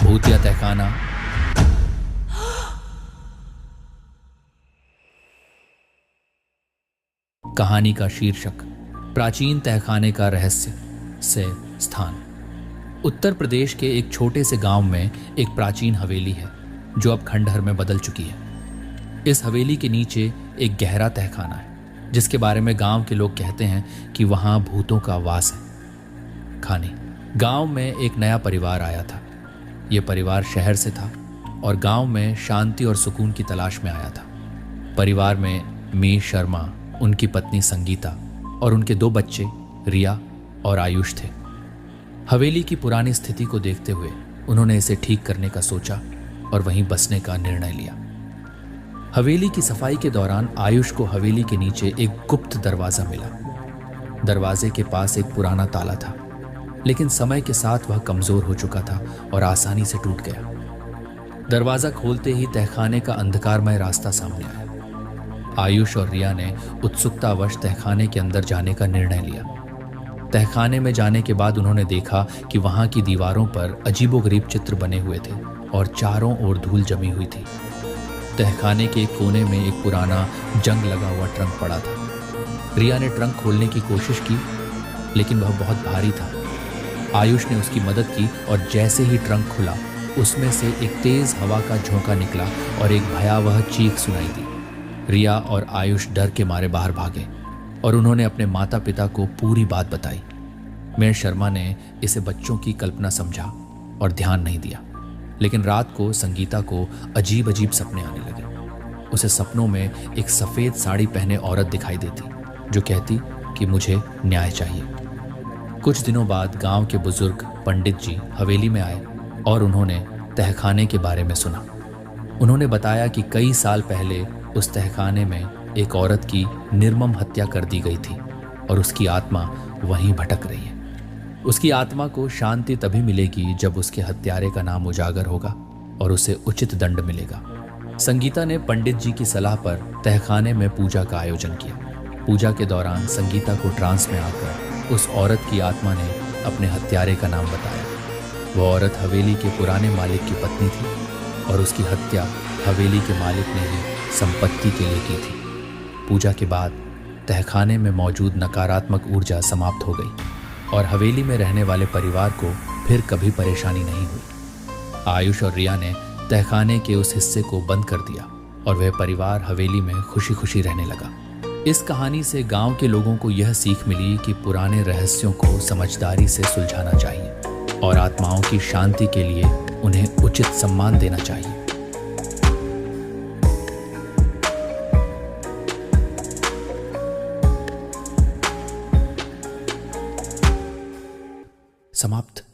भूतिया तहखाना। कहानी का शीर्षक प्राचीन तहखाने का रहस्य से स्थान। उत्तर प्रदेश के एक छोटे से गांव में एक प्राचीन हवेली है जो अब खंडहर में बदल चुकी है। इस हवेली के नीचे एक गहरा तहखाना है जिसके बारे में गांव के लोग कहते हैं कि वहां भूतों का वास है। कहानी, गांव में एक नया परिवार आया था। यह परिवार शहर से था और गांव में शांति और सुकून की तलाश में आया था। परिवार में मीर शर्मा, उनकी पत्नी संगीता और उनके 2 बच्चे रिया और आयुष थे। हवेली की पुरानी स्थिति को देखते हुए उन्होंने इसे ठीक करने का सोचा और वहीं बसने का निर्णय लिया। हवेली की सफाई के दौरान आयुष को हवेली के नीचे एक गुप्त दरवाजा मिला। दरवाजे के पास एक पुराना ताला था, लेकिन समय के साथ वह कमजोर हो चुका था और आसानी से टूट गया। दरवाजा खोलते ही तहखाने का अंधकारमय रास्ता सामने आया। आयुष और रिया ने उत्सुकतावश तहखाने के अंदर जाने का निर्णय लिया। तहखाने में जाने के बाद उन्होंने देखा कि वहां की दीवारों पर अजीबोगरीब चित्र बने हुए थे और चारों ओर धूल जमी हुई थी। तहखाने के एक कोने में एक पुराना जंग लगा हुआ ट्रंक पड़ा था। रिया ने ट्रंक खोलने की कोशिश की, लेकिन वह बहुत भारी था। आयुष ने उसकी मदद की और जैसे ही ट्रंक खुला, उसमें से एक तेज हवा का झोंका निकला और एक भयावह चीख सुनाई दी। रिया और आयुष डर के मारे बाहर भागे और उन्होंने अपने माता पिता को पूरी बात बताई। मीर शर्मा ने इसे बच्चों की कल्पना समझा और ध्यान नहीं दिया, लेकिन रात को संगीता को अजीब अजीब सपने आने लगे। उसे सपनों में एक सफेद साड़ी पहने औरत दिखाई देती जो कहती कि मुझे न्याय चाहिए। कुछ दिनों बाद गांव के बुजुर्ग पंडित जी हवेली में आए और उन्होंने तहखाने के बारे में सुना। उन्होंने बताया कि कई साल पहले उस तहखाने में एक औरत की निर्मम हत्या कर दी गई थी और उसकी आत्मा वहीं भटक रही है। उसकी आत्मा को शांति तभी मिलेगी जब उसके हत्यारे का नाम उजागर होगा और उसे उचित दंड मिलेगा। संगीता ने पंडित जी की सलाह पर तहखाने में पूजा का आयोजन किया। पूजा के दौरान संगीता को ट्रांस में आकर उस औरत की आत्मा ने अपने हत्यारे का नाम बताया। वह औरत हवेली के पुराने मालिक की पत्नी थी और उसकी हत्या हवेली के मालिक ने ही संपत्ति के लिए की थी। पूजा के बाद तहखाने में मौजूद नकारात्मक ऊर्जा समाप्त हो गई और हवेली में रहने वाले परिवार को फिर कभी परेशानी नहीं हुई। आयुष और रिया ने तहखाने के उस हिस्से को बंद कर दिया और वह परिवार हवेली में खुशी खुशी रहने लगा। इस कहानी से गांव के लोगों को यह सीख मिली कि पुराने रहस्यों को समझदारी से सुलझाना चाहिए और आत्माओं की शांति के लिए उन्हें उचित सम्मान देना चाहिए। समाप्त।